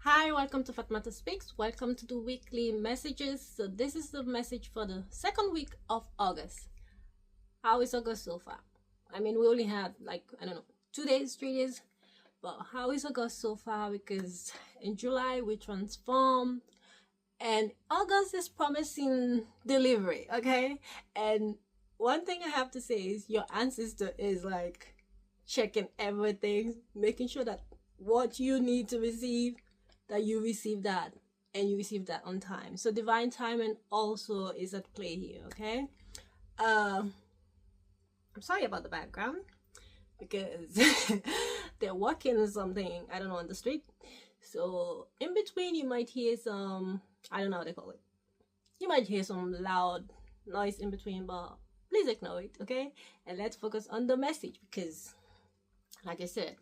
Hi, welcome to Fatmata Speaks. Welcome to the weekly messages. So this is the message for the second week of August. How is August so far? I mean, we only had 2 days, 3 days, but how is August so far? Because in July we transformed and August is promising delivery, okay? And one thing I have to say is your ancestor is like checking everything, making sure that what you need to receive, that you receive that and you receive that on time. So divine timing also is at play here, okay? I'm sorry about the background because they're working on something, I don't know, on the street. So in between you might hear some, I don't know how they call it. You might hear some loud noise in between, but please ignore it, okay? And let's focus on the message because, like I said,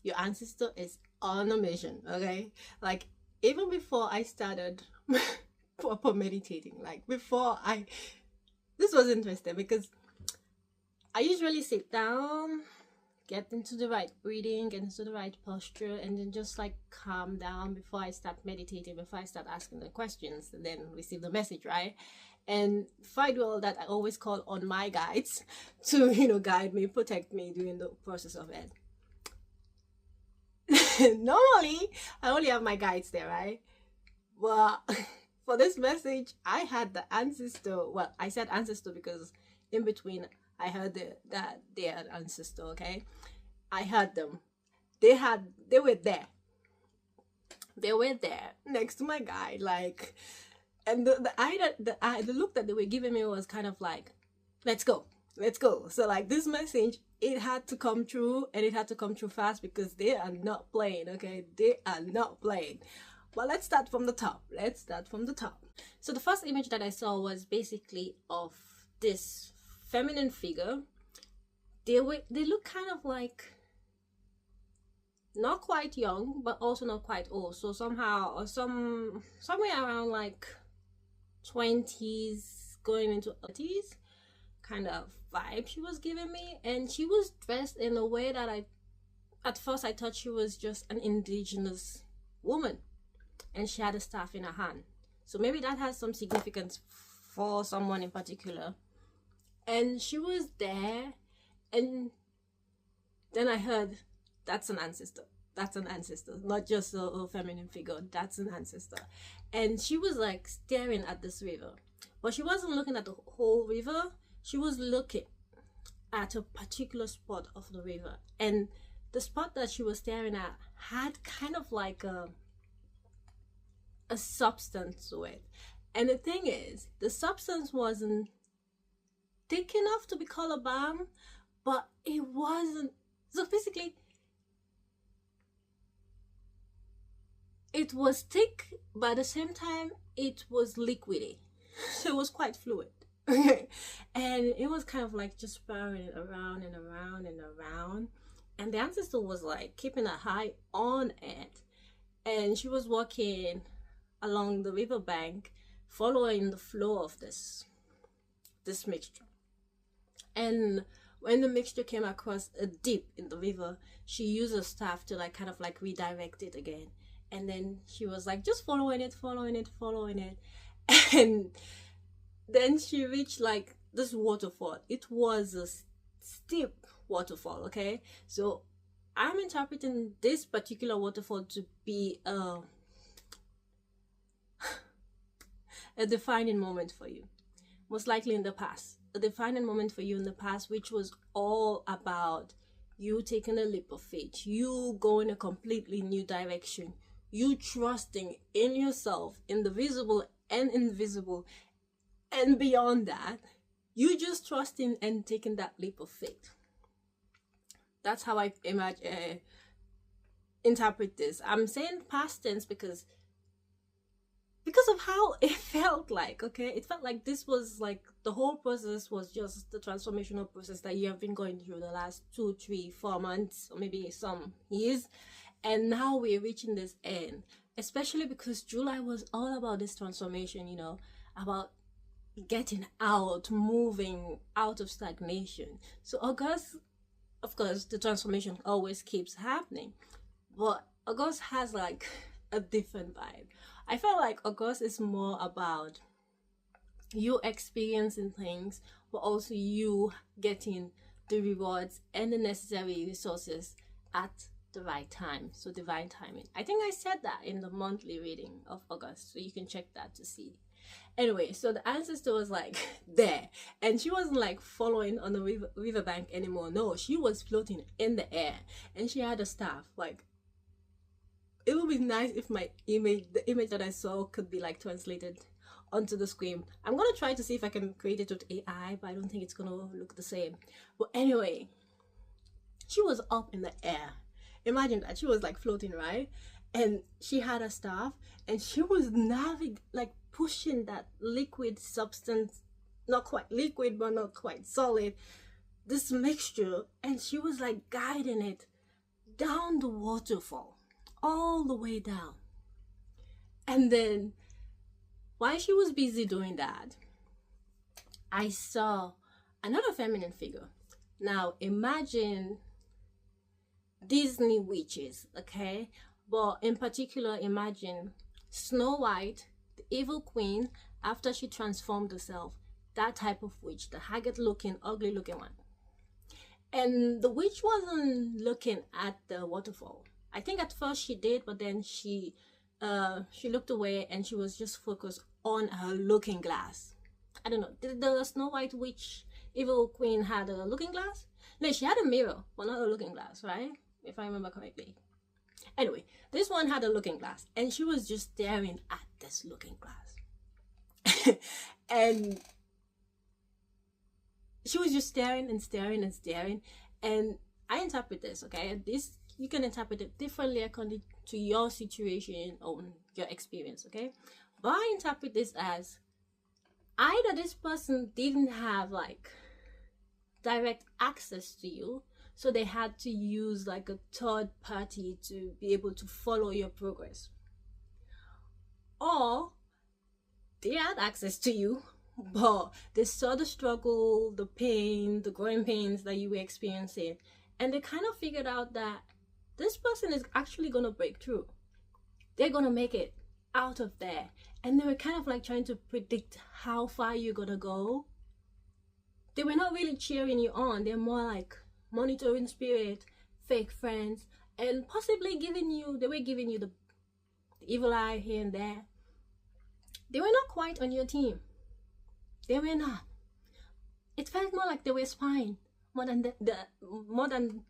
your ancestor is on a mission, okay? Like, even before I started proper meditating, this was interesting because I usually sit down, get into the right breathing, get into the right posture, and then just like calm down before I start meditating, before I start asking the questions, and then receive the message, right? And if I do all that, I always call on my guides to, guide me, protect me during the process of it. Normally I only have my guides there, right? Well, for this message I had the ancestor. Well, I said ancestor because in between I heard that they had ancestor, okay? I heard them. They were there next to my guide, like, and the look that they were giving me was kind of like, let's go. So like this message, it had to come true, and it had to come true fast because they are not playing, okay? They are not playing. But let's start from the top. So the first image that I saw was basically of this feminine figure. They look kind of like not quite young, but also not quite old. So somehow, or somewhere around like 20s going into 30s kind of vibe she was giving me. And she was dressed in a way that at first I thought she was just an indigenous woman, and she had a staff in her hand, so maybe that has some significance for someone in particular. And she was there, and then I heard, that's an ancestor, not just a feminine figure, that's an ancestor. And she was like staring at this river, but she wasn't looking at the whole river. She was looking at a particular spot of the river, and the spot that she was staring at had kind of like a substance to it. And the thing is, the substance wasn't thick enough to be color balm, but it wasn't. So basically, it was thick, but at the same time, it was liquidy. So it was quite fluid. And it was kind of like just spiraling around and around and around. And the ancestor was like keeping an eye on it. And she was walking along the riverbank, following the flow of this mixture. And when the mixture came across a dip in the river, she used her staff to like kind of like redirect it again. And then she was like just following it. And then she reached like this waterfall. It was a steep waterfall, okay? So I'm interpreting this particular waterfall to be a defining moment for you, most likely in the past. A defining moment for you in the past, which was all about you taking a leap of faith, you going a completely new direction, you trusting in yourself, in the visible and invisible, and beyond that, you just trusting and taking that leap of faith. That's how I interpret this. I'm saying past tense because of how it felt like, okay? It felt like this was like the whole process was just the transformational process that you have been going through the last 2, 3, 4 months, or maybe some years. And now we're reaching this end, especially because July was all about this transformation, about getting out, moving out of stagnation. So August, of course, the transformation always keeps happening, but August has like a different vibe. I felt like August is more about you experiencing things, but also you getting the rewards and the necessary resources at the right time. So divine timing. I think I said that in the monthly reading of August, so you can check that to see. Anyway, so the ancestor was like there, and she wasn't like following on the riverbank anymore. No, she was floating in the air, and she had a staff. Like, it would be nice if the image that I saw could be like translated onto the screen. I'm gonna try to see if I can create it with AI, but I don't think it's gonna look the same. But anyway, she was up in the air. Imagine that, she was like floating, right? And she had a staff, and she was like pushing that liquid substance, not quite liquid but not quite solid, this mixture, and she was like guiding it down the waterfall, all the way down. And then while she was busy doing that, I saw another feminine figure. Now imagine Disney witches, okay? But in particular, imagine Snow White, the evil queen, after she transformed herself. That type of witch, the haggard looking, ugly looking one. And the witch wasn't looking at the waterfall. I think at first she did, but then she looked away, and she was just focused on her looking glass. I don't know, did the Snow White witch, evil queen, had a looking glass? No, she had a mirror, but not a looking glass, right? If I remember correctly. Anyway, this one had a looking glass, and she was just staring at this looking glass. And she was just staring and staring and staring. And I interpret this, okay? This, you can interpret it differently according to your situation or your experience, okay? But I interpret this as either this person didn't have like direct access to you, so they had to use like a third party to be able to follow your progress, or they had access to you, but they saw the struggle, the pain, the growing pains that you were experiencing, and they kind of figured out that this person is actually going to break through. They're going to make it out of there. And they were kind of like trying to predict how far you're going to go. They were not really cheering you on. They're more like monitoring spirit, fake friends, and possibly they were giving you the evil eye here and there. They were not quite on your team. They were not. It felt more like they were spying more than more than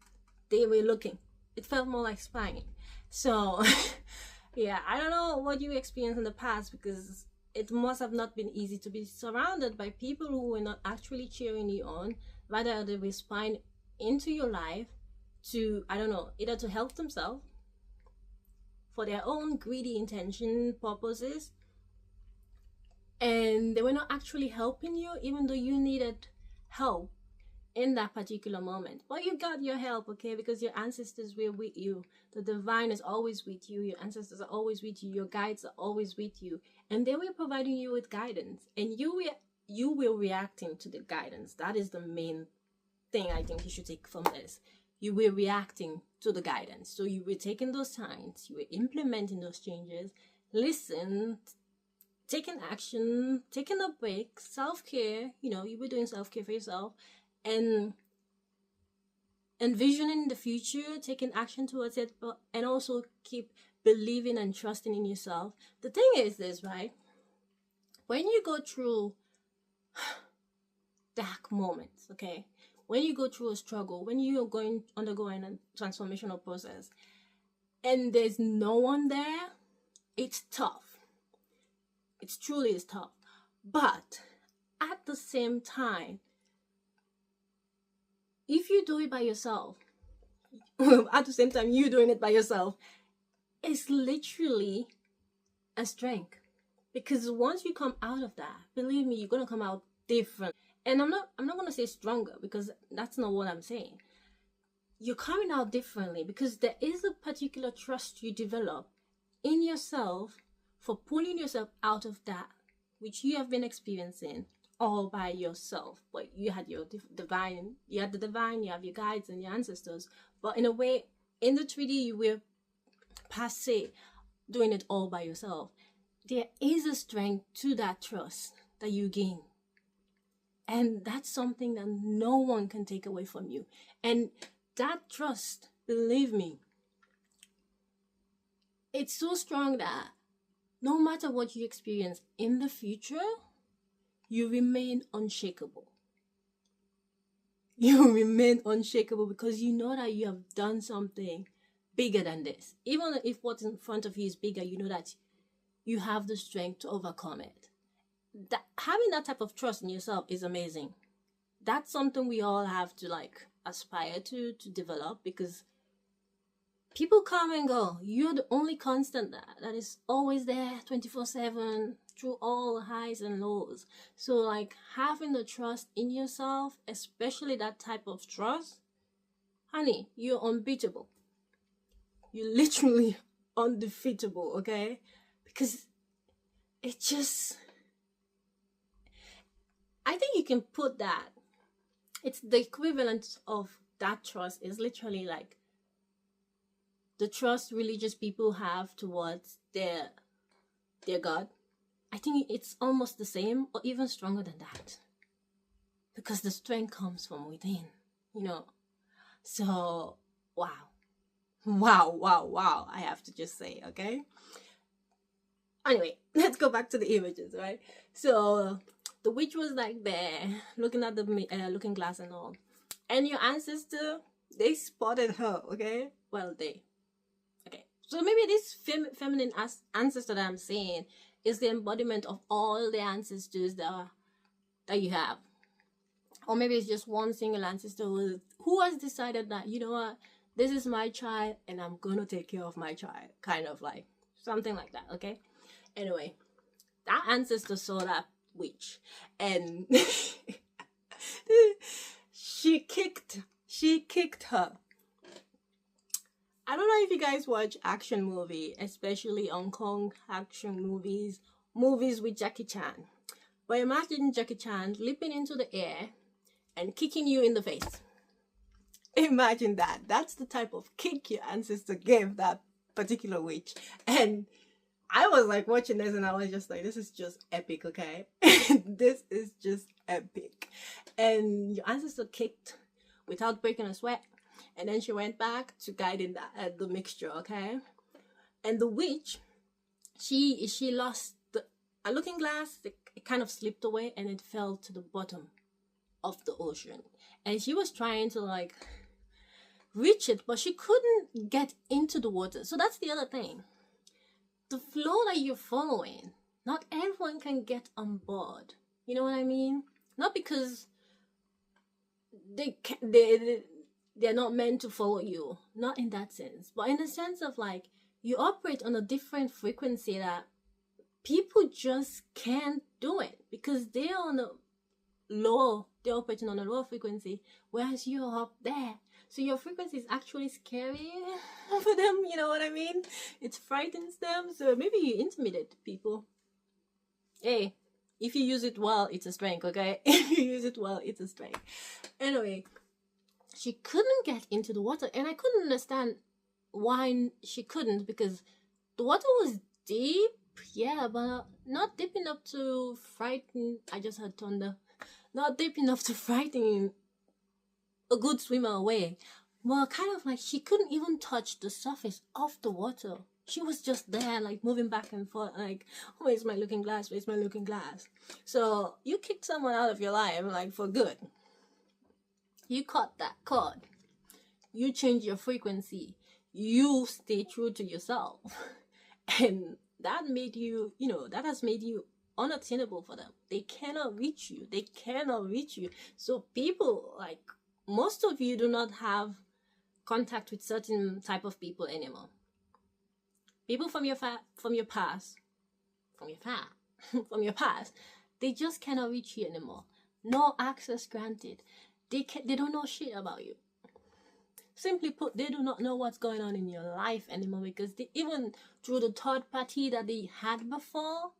they were looking. It felt more like spying. So yeah, I don't know what you experienced in the past, because it must have not been easy to be surrounded by people who were not actually cheering you on. Rather, they were spying into your life to, I don't know, either to help themselves for their own greedy intention purposes, and they were not actually helping you, even though you needed help in that particular moment. But you got your help, okay, because your ancestors were with you. The divine is always with you. Your ancestors are always with you. Your guides are always with you, and they were providing you with guidance, and you were reacting to the guidance. That is the main thing I think you should take from this. You were reacting to the guidance. So you were taking those signs, you were implementing those changes, listen, taking action, taking a break, self-care. You were doing self-care for yourself, and envisioning the future, taking action towards it, and also keep believing and trusting in yourself. The thing is this, right? When you go through dark moments, okay, when you go through a struggle, when you're undergoing a transformational process, and there's no one there, it's tough. It truly is tough. But at the same time, if you do it by yourself, at the same time you're doing it by yourself, it's literally a strength. Because once you come out of that, believe me, you're going to come out different. And I'm not going to say stronger, because that's not what I'm saying. You're coming out differently because there is a particular trust you develop in yourself for pulling yourself out of that which you have been experiencing all by yourself. But you had your divine, you have your guides and your ancestors. But in a way, in the 3D, you were passe. doing it all by yourself. There is a strength to that trust that you gain. And that's something that no one can take away from you. And that trust, believe me, it's so strong that no matter what you experience in the future, you remain unshakable. You remain unshakable because you know that you have done something bigger than this. Even if what's in front of you is bigger, you know that you have the strength to overcome it. Having that type of trust in yourself is amazing. That's something we all have to like aspire to develop, because people come and go. You're the only constant that is always there 24/7 through all highs and lows. So like having the trust in yourself, especially that type of trust, honey, you're unbeatable. You're literally undefeatable, okay? Because it just, I think you can put that, it's the equivalent of that trust is literally like the trust religious people have towards their God. I think it's almost the same or even stronger than that, because the strength comes from within, you know. So wow, I have to just say, okay? Anyway, let's go back to the images, right? So the witch was like there looking at the looking glass and all, and your ancestor, they spotted her, okay? Well, okay, so maybe this feminine ancestor that I'm saying is the embodiment of all the ancestors that you have. Or maybe it's just one single ancestor who has decided that, you know what, this is my child and I'm gonna take care of my child, kind of like something like that, okay? Anyway, that ancestor saw that witch and she kicked her. I don't know if you guys watch action movie, especially Hong Kong action movies with Jackie Chan. But imagine Jackie Chan leaping into the air and kicking you in the face. Imagine that. That's the type of kick your ancestor gave that particular witch. And I was like watching this and I was just like, this is just epic, okay? This is just epic. And your ancestor kicked without breaking a sweat. And then she went back to guiding the mixture, okay? And the witch, she lost a looking glass. It kind of slipped away and it fell to the bottom of the ocean. And she was trying to like reach it, but she couldn't get into the water. So that's the other thing. The flow that you're following, not everyone can get on board. You know what I mean? Not because they're not meant to follow you, not in that sense, but in the sense of like you operate on a different frequency that people just can't do it because they're operating on a lower frequency, whereas you're up there. So your frequency is actually scary for them, you know what I mean? It frightens them, so maybe you intimidate people. Hey, if you use it well, it's a strength, okay? If you use it well, it's a strength. Anyway, she couldn't get into the water, and I couldn't understand why she couldn't, because the water was deep, yeah, but not deep enough to frighten. I just had thunder. Not deep enough to frighten a good swimmer away. Well, kind of like she couldn't even touch the surface of the water. She was just there, like moving back and forth, like, where's my looking glass? Where's my looking glass? So you kicked someone out of your life, like, for good. You cut that cord. You change your frequency. You stay true to yourself. And that made you, that has made you unattainable for them. They cannot reach you. They cannot reach you. So people, like, most of you do not have contact with certain type of people anymore. People from your past, they just cannot reach you anymore. No access granted. They don't know shit about you. Simply put, they do not know what's going on in your life anymore, because even through the third party that they had before,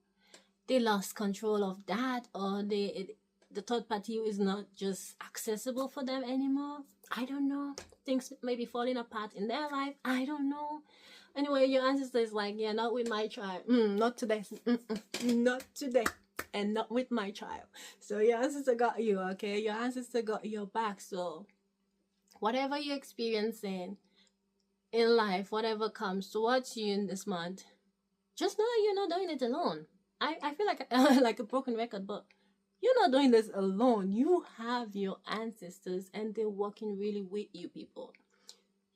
they lost control of that, or the third party is not just accessible for them anymore. I don't know. Things may be falling apart in their life. I don't know. Anyway, your ancestor is like, yeah, not with my child. Not today. Not today. And not with my child. So your ancestor got you, okay? Your ancestor got your back. So whatever you're experiencing in life, whatever comes towards you in this month, just know that you're not doing it alone. I feel like like a broken record, but you're not doing this alone. You have your ancestors and they're working really with you, people.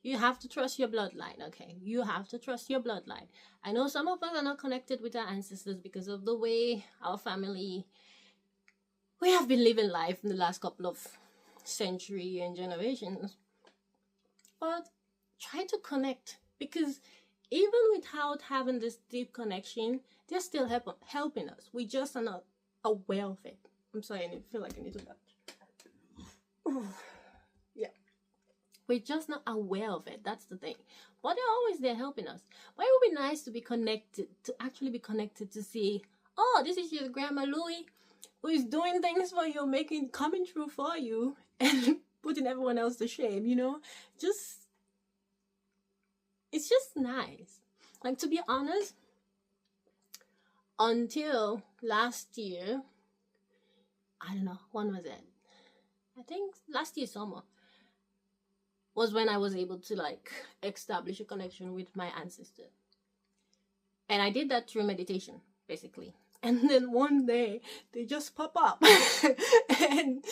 You have to trust your bloodline, okay? You have to trust your bloodline. I know some of us are not connected with our ancestors because of the way our family, we have been living life in the last couple of centuries and generations. But try to connect, because even without having this deep connection, they're still helping us. We just are not aware of it. I'm sorry, I feel like I need to touch. Yeah. We're just not aware of it. That's the thing. But they're always there helping us. But it would be nice to be connected, to actually be connected, to see, oh, this is your grandma Louie, who is doing things for you, coming through for you, and putting everyone else to shame, you know? It's just nice. Like, to be honest, until last year, I don't know, when was it? I think last year summer was when I was able to like establish a connection with my ancestor. And I did that through meditation, basically. And then one day they just pop up and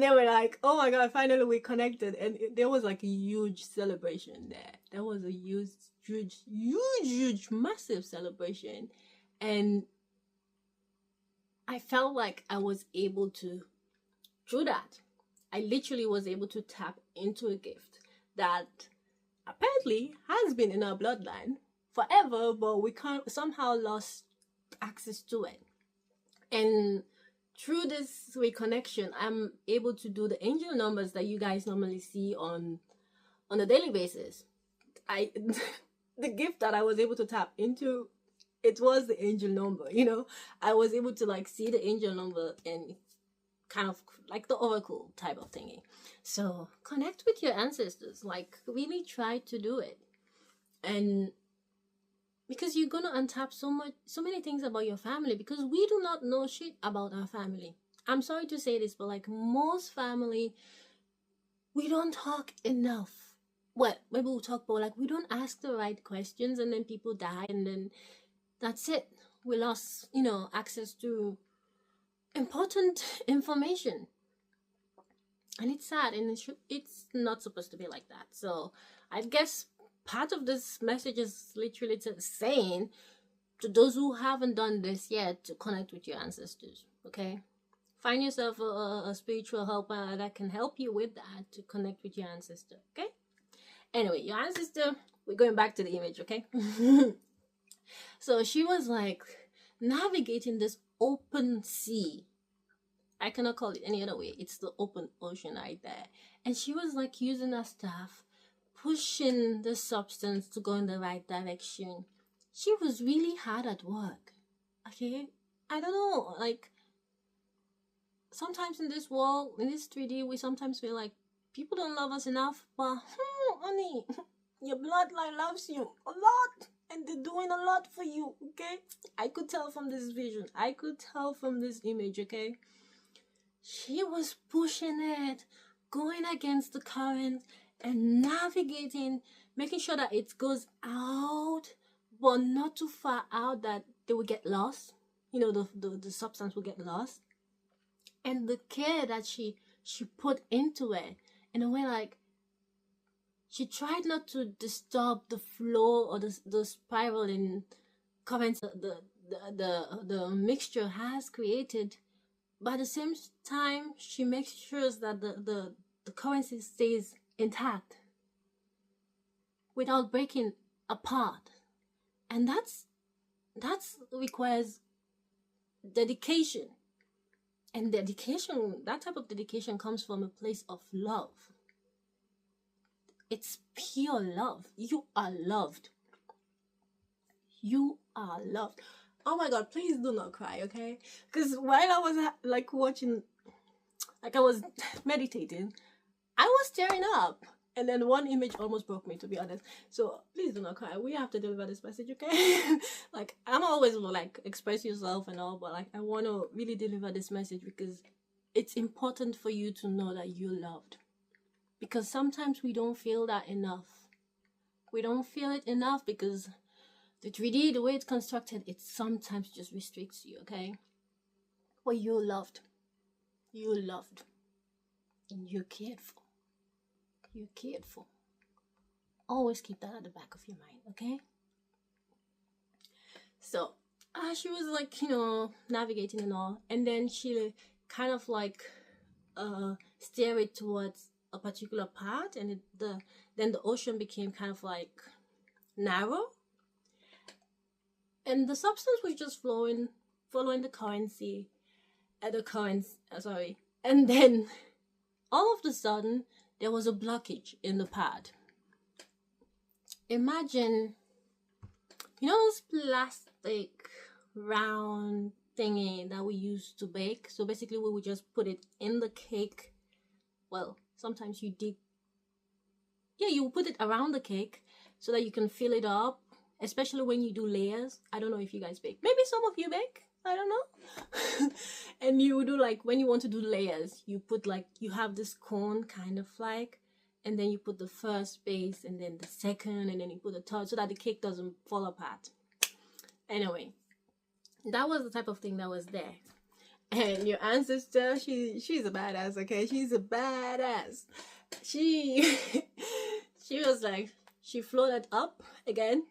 they were like, oh my God, finally we connected. And there was like a huge celebration there. There was a huge, massive celebration. And I felt like I was able to, through that, I literally was able to tap into a gift that apparently has been in our bloodline forever, but we somehow lost access to it. And through this reconnection, I'm able to do the angel numbers that you guys normally see on a daily basis. The gift that I was able to tap into, it was the angel number, you know. I was able to like see the angel number and kind of like the oracle type of thingy. So connect with your ancestors, like really try to do it. And because you're gonna untap so many things about your family, because we do not know shit about our family. I'm sorry to say this, but like most family, we don't talk enough. Well, maybe we'll talk, but like we don't ask the right questions, and then people die, and then that's it. We lost, you know, access to important information. And it's sad, and it's not supposed to be like that. So I guess part of this message is literally saying to those who haven't done this yet to connect with your ancestors, okay? Find yourself a spiritual helper that can help you with that, to connect with your ancestor, okay? Anyway, your ancestor, we're going back to the image, okay? So she was like navigating this open sea. I cannot call it any other way. It's the open ocean right there. And she was like using her staff, pushing the substance to go in the right direction. She was really hard at work. Okay? I don't know. Like, sometimes in this world, in this 3D, we sometimes feel like people don't love us enough. But, honey, your bloodline loves you a lot. And they're doing a lot for you, okay? I could tell from this vision. I could tell from this image, okay? She was pushing it, going against the current, and navigating, making sure that it goes out, but not too far out that they will get lost. You know, the substance will get lost. And the care that she put into it, in a way, like, she tried not to disturb the flow or the spiraling currents the mixture has created. But at the same time, she makes sure that the currency stays intact without breaking apart. And that's requires dedication. And dedication, that type of dedication comes from a place of love. It's pure love. You are loved. You are loved. Oh my God, please do not cry, okay? Because while I was like watching, like I was meditating, I was tearing up. And then one image almost broke me, to be honest. So please do not cry. We have to deliver this message, okay? Like, I'm always like, express yourself and all, but like, I want to really deliver this message because it's important for you to know that you're loved. Because sometimes we don't feel that enough. We don't feel it enough because the 3D, the way it's constructed, it sometimes just restricts you, okay? But you're loved. You're loved. And you're cared for. You're cared for. Always keep that at the back of your mind, okay? So, she was like, navigating and all. And then she kind of like steer it towards a particular part. And then the ocean became kind of like narrow. And the substance was just following the currency. And then all of a sudden, there was a blockage in the pad. Imagine, those plastic round thingy that we used to bake. So basically, we would just put it in the cake. Well, sometimes you put it around the cake so that you can fill it up, especially when you do layers. I don't know if you guys bake. Maybe some of you bake. I don't know. And you do like, when you want to do layers, you put like, you have this cone kind of like, and then you put the first base and then the second, and then you put the third so that the cake doesn't fall apart. Anyway, that was the type of thing that was there. And your ancestor, she's a badass, okay? She's a badass. She was like, she floated up again.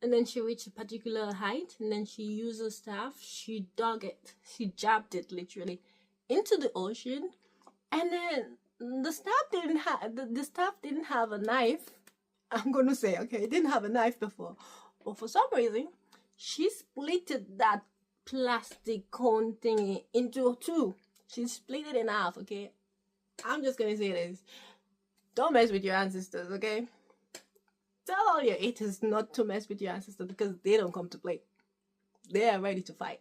And then she reached a particular height, and then she used a staff. She dug it. She jabbed it literally into the ocean. And then the staff didn't have a knife. I'm gonna say, okay, it didn't have a knife before, but for some reason, she splitted that plastic cone thingy into two. She split it in half. Okay, I'm just gonna say this: don't mess with your ancestors, okay? Tell all your haters not to mess with your ancestors because they don't come to play. They are ready to fight.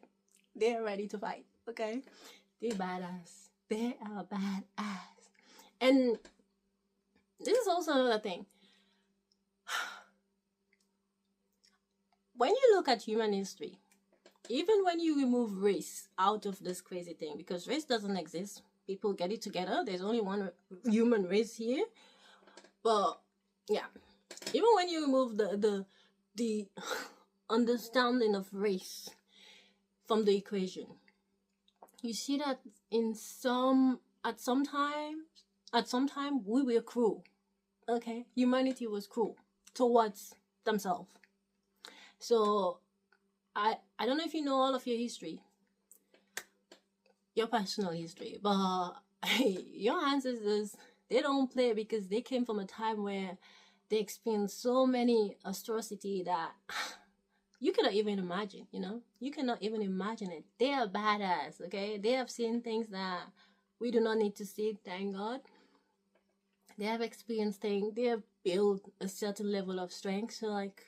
They are ready to fight, okay? They're badass. They are badass. And this is also another thing. When you look at human history, even when you remove race out of this crazy thing, because race doesn't exist, people get it together. There's only one human race here. But yeah. Even when you remove the understanding of race from the equation, you see that at some time we were cruel. Okay, humanity was cruel towards themselves. So I don't know if you know all of your history, your personal history, but your ancestors, they don't play because they came from a time where they experienced so many atrocity that you cannot even imagine, You cannot even imagine it. They are badass, okay? They have seen things that we do not need to see, thank God. They have experienced things. They have built a certain level of strength. So, like,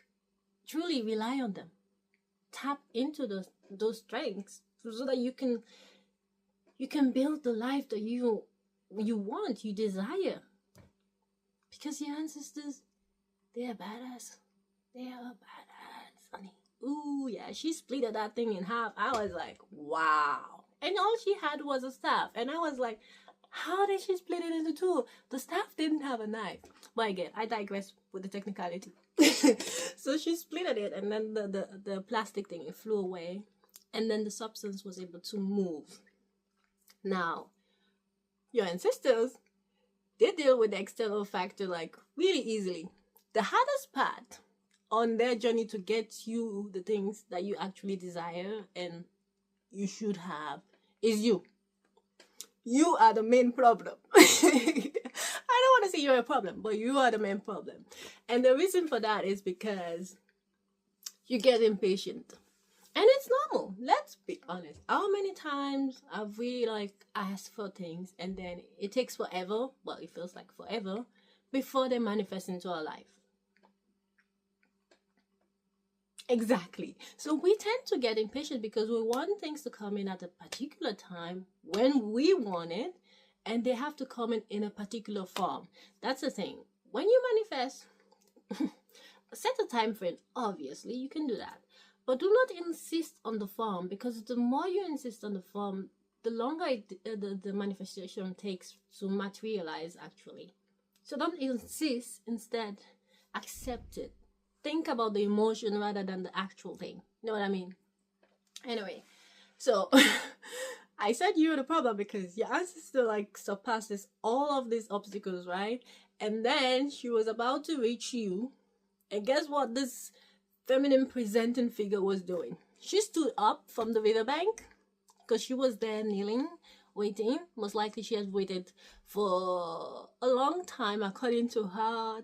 truly rely on them. Tap into those strengths so that you can build the life that you want, you desire. Because your ancestors, they are badass. They are badass, honey. Ooh, yeah. She split that thing in half. I was like, wow. And all she had was a staff. And I was like, how did she split it into two? The staff didn't have a knife. But again, I digress with the technicality. So she split it, and then the plastic thing, it flew away. And then the substance was able to move. Now, your ancestors, they deal with the external factor like really easily. The hardest part on their journey to get you the things that you actually desire and you should have is you. You are the main problem. I don't want to say you're a problem, but you are the main problem. And the reason for that is because you get impatient. And it's normal. Let's be honest. How many times have we asked for things and then it takes forever, well, it feels like forever, before they manifest into our life? Exactly. So we tend to get impatient because we want things to come in at a particular time when we want it, and they have to come in a particular form. That's the thing. When you manifest, set a time frame. Obviously, you can do that, but do not insist on the form, because the more you insist on the form, the longer the manifestation takes to materialize, actually. So don't insist. Instead, accept it. Think about the emotion rather than the actual thing. You know what I mean? Anyway, so I said you're the problem because your ancestor like surpasses all of these obstacles, right? And then she was about to reach you, and guess what this feminine presenting figure was doing? She stood up from the riverbank, because she was there kneeling, waiting. Most likely she has waited for a long time according to her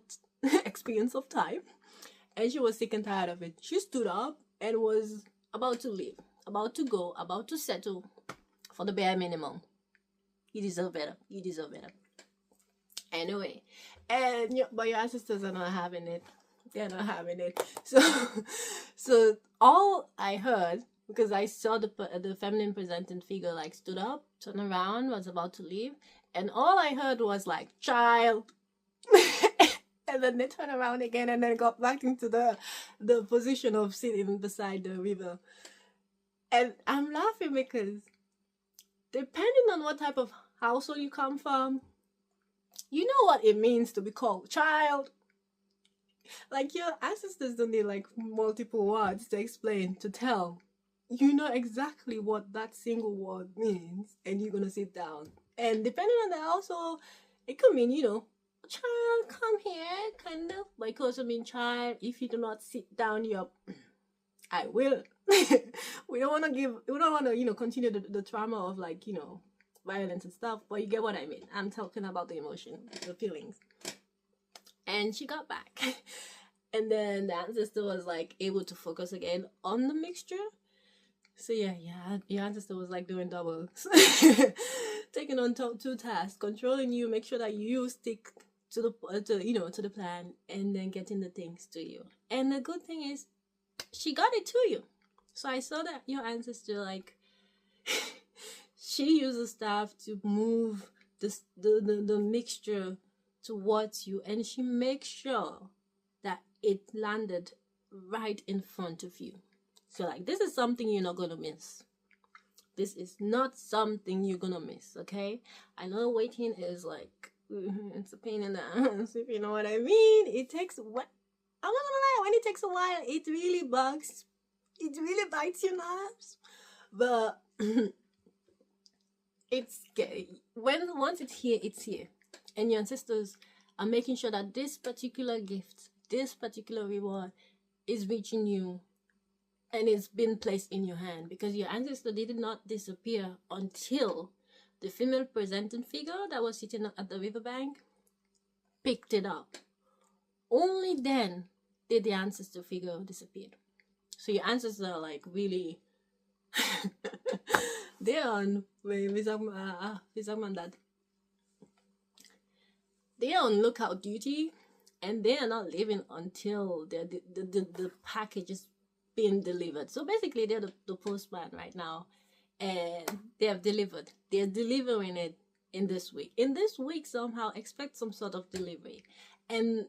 experience of time, and she was sick and tired of it. She stood up and was about to leave, about to go, about to settle for the bare minimum. You deserve better. You deserve better. Anyway, but your ancestors are not having it. They're not having it. So all I heard, because I saw the feminine presenting figure like stood up, turned around, was about to leave, and all I heard was like, child. And then they turned around again and then got back into the position of sitting beside the river. And I'm laughing because depending on what type of household you come from, you know what it means to be called child. Like, your ancestors don't need like multiple words to explain, to tell. You know exactly what that single word means, and you're gonna sit down. And depending on the household, it could mean, child, come here, kind of. But it could also mean, child, if you do not sit down, I will. We don't want to continue the trauma of like, violence and stuff, but you get what I mean. I'm talking about the emotion, the feelings. And she got back. And then the ancestor was like able to focus again on the mixture. So yeah, your ancestor was like doing doubles. Taking on two tasks, controlling you, make sure that you stick to the plan, and then getting the things to you. And the good thing is, she got it to you. So I saw that your ancestor, like, she uses staff to move the mixture towards you, and she makes sure that it landed right in front of you. So like, this is something you're not gonna miss. This is not something you're gonna miss, okay? I know waiting is like, it's a pain in the ass, if you know what I mean. It takes what? I'm not gonna lie, when it takes a while, it really bugs. It really bites your nerves. But it's scary. Once it's here, it's here. And your ancestors are making sure that this particular gift, this particular reward is reaching you, and it's been placed in your hand, because your ancestor did not disappear until the female presenting figure that was sitting at the riverbank picked it up. Only then did the ancestor figure disappear. So your ancestors are like really they're on that. They're on lookout duty, and they are not leaving until the package is being delivered. So basically, they're the postman right now, and they have delivered. They're delivering it in this week. In this week, somehow, expect some sort of delivery. And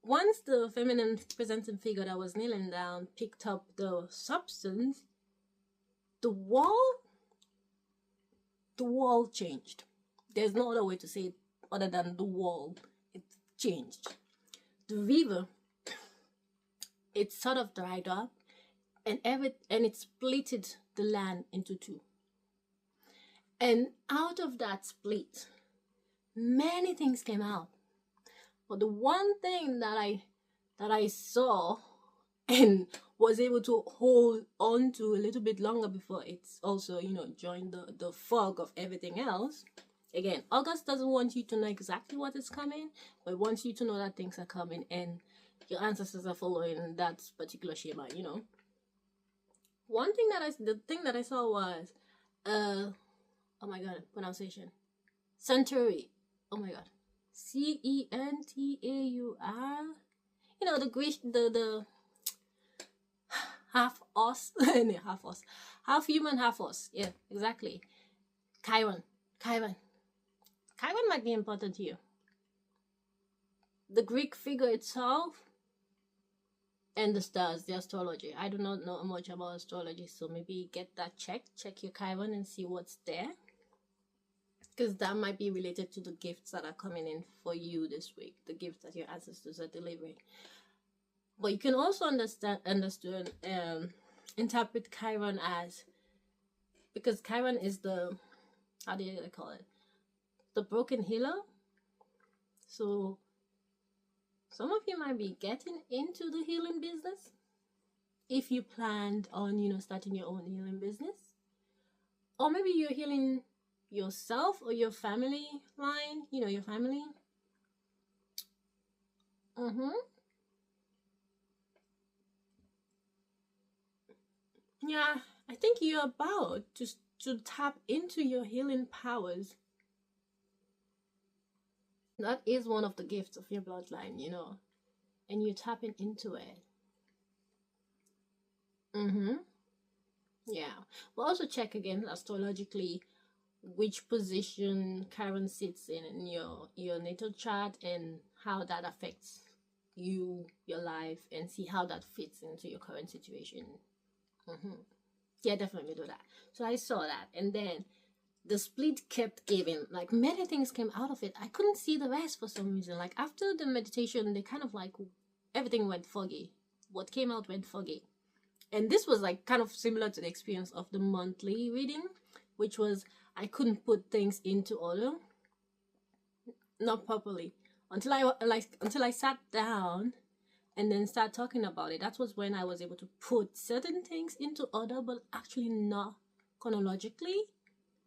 once the feminine presenting figure that was kneeling down picked up the substance, the wall changed. There's no other way to say it other than the wall. It changed. The river, it sort of dried up, and it splitted the land into two. And out of that split, many things came out. But the one thing that I saw and was able to hold on to a little bit longer before it's also, joined the fog of everything else. Again, August doesn't want you to know exactly what is coming, but wants you to know that things are coming, and your ancestors are following that particular schema, One thing the thing that I saw was, oh my god, pronunciation. Centauri. Oh my god. Centaur. The Greek, the half os, half human, half os. Yeah, exactly. Chiron. Chiron. Chiron might be important to you. The Greek figure itself and the stars, the astrology. I do not know much about astrology, so maybe get that checked. Check your Chiron and see what's there, because that might be related to the gifts that are coming in for you this week, the gifts that your ancestors are delivering. But you can also interpret Chiron as, because Chiron is the, how do you call it, the broken healer. So some of you might be getting into the healing business if you planned on, starting your own healing business. Or maybe you're healing yourself or your family line, your family. Yeah, I think you're about to tap into your healing powers. That is one of the gifts of your bloodline, and you're tapping into it. Yeah. We'll also check again astrologically which position Chiron sits in your natal chart and how that affects you, your life, and see how that fits into your current situation. Yeah, definitely do that. So I saw that, and then the split kept giving, like many things came out of it. I couldn't see the rest for some reason. Like after the meditation, they kind of like, everything went foggy. What came out went foggy. And this was like kind of similar to the experience of the monthly reading, which was I couldn't put things into order, not properly, until I sat down and then start talking about it. That was when I was able to put certain things into order, but actually not chronologically.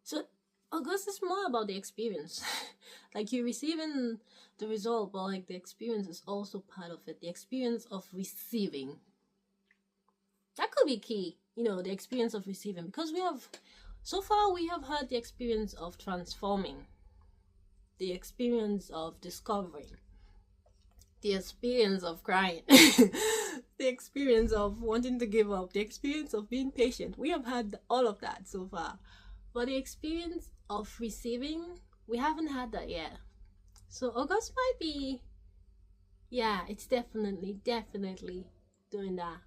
So August is more about the experience. Like you're receiving the result, but like the experience is also part of it. The experience of receiving. That could be key, the experience of receiving, because so far we have had the experience of transforming, the experience of discovering, the experience of crying, the experience of wanting to give up, the experience of being patient. We have had all of that so far. But the experience of receiving, we haven't had that yet. So August might be, yeah, it's definitely doing that.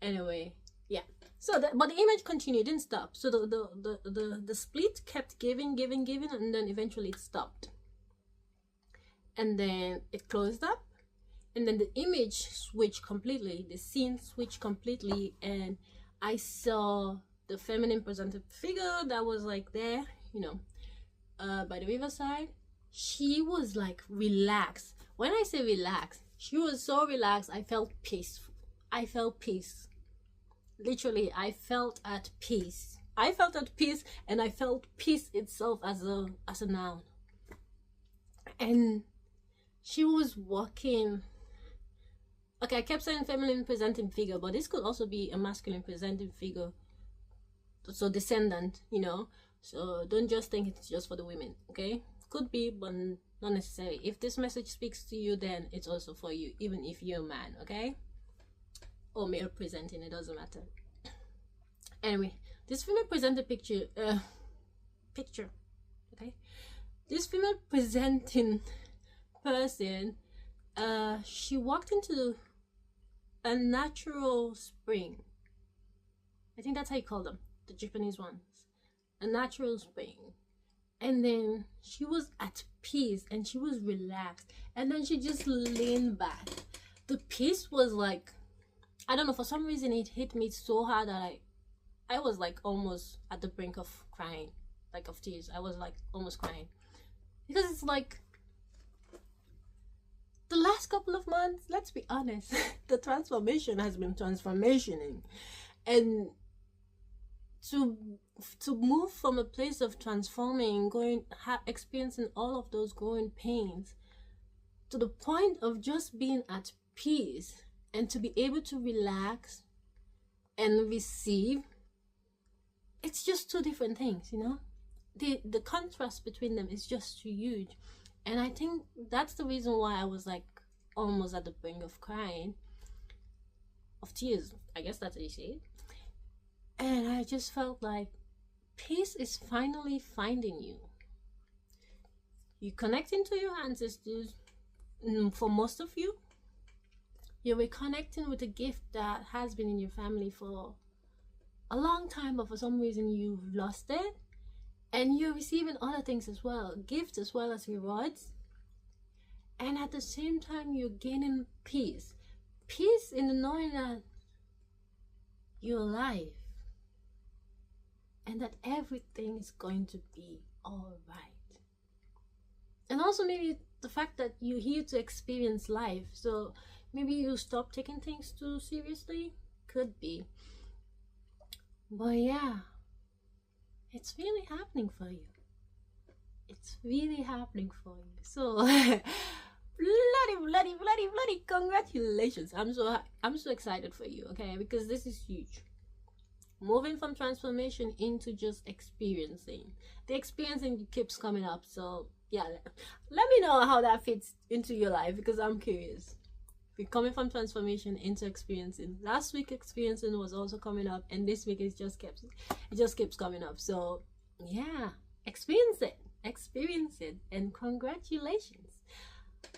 Anyway, yeah. So but the image continued, didn't stop. So the split kept giving, and then eventually it stopped. And then it closed up, and then the image switched completely, the scene switched completely, and I saw the feminine presented figure that was like there, by the riverside. She was like relaxed. When I say relaxed, she was so relaxed. I felt peaceful. I felt peace. Literally, I felt at peace. I felt at peace, and I felt peace itself as a noun. And she was walking. Okay, I kept saying feminine presenting figure, but this could also be a masculine presenting figure. So descendant, So don't just think it's just for the women, okay? Could be, but not necessarily. If this message speaks to you, then it's also for you, even if you're a man, okay? Or male presenting, it doesn't matter. Anyway, this female presented picture, okay? This female presenting person, she walked into a natural spring. I think that's how you call them, the Japanese ones. A natural spring. And then she was at peace and she was relaxed. And then she just leaned back. The peace was like, I don't know, for some reason it hit me so hard that I was like almost at the brink of crying, like of tears. I was like almost crying. Because it's like, the last couple of months, let's be honest, the transformation has been transformationing. And to move from a place of transforming, experiencing all of those growing pains, to the point of just being at peace and to be able to relax and receive, it's just two different things, the contrast between them is just too huge. And I think that's the reason why I was like almost at the brink of crying, of tears, I guess that's what you say. And I just felt like peace is finally finding you. You connecting to your ancestors. For most of you, you're reconnecting with a gift that has been in your family for a long time, but for some reason you've lost it. And you're receiving other things as well, gifts as well as rewards. And at the same time, you're gaining peace. Peace in the knowing that you're alive and that everything is going to be all right. And also maybe the fact that you're here to experience life. So maybe you stop taking things too seriously. Could be. But yeah, it's really happening for you. It's really happening for you. So bloody congratulations. I'm so excited for you, okay? Because this is huge. Moving from transformation into just experiencing. The experiencing keeps coming up. So yeah, let me know how that fits into your life, because I'm curious. We're coming from transformation into experiencing. Last week experiencing was also coming up, and this week it just keeps coming up. So yeah, experience it, and congratulations.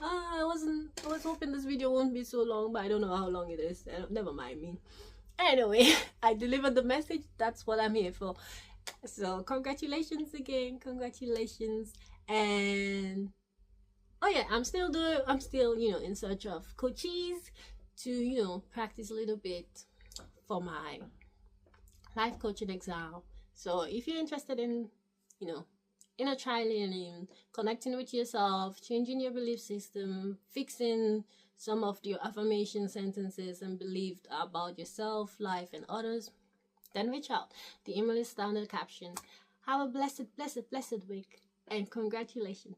I was hoping this video won't be so long, but I don't know how long it is. Never mind me. Anyway, I delivered the message. That's what I'm here for. So congratulations again, congratulations. And oh yeah, I'm still in search of coaches to practice a little bit for my life coaching exam. So if you're interested in inner child learning, connecting with yourself, changing your belief system, fixing some of your affirmation sentences and beliefs about yourself, life, and others, then reach out. The email is down in the caption. Have a blessed week, and congratulations.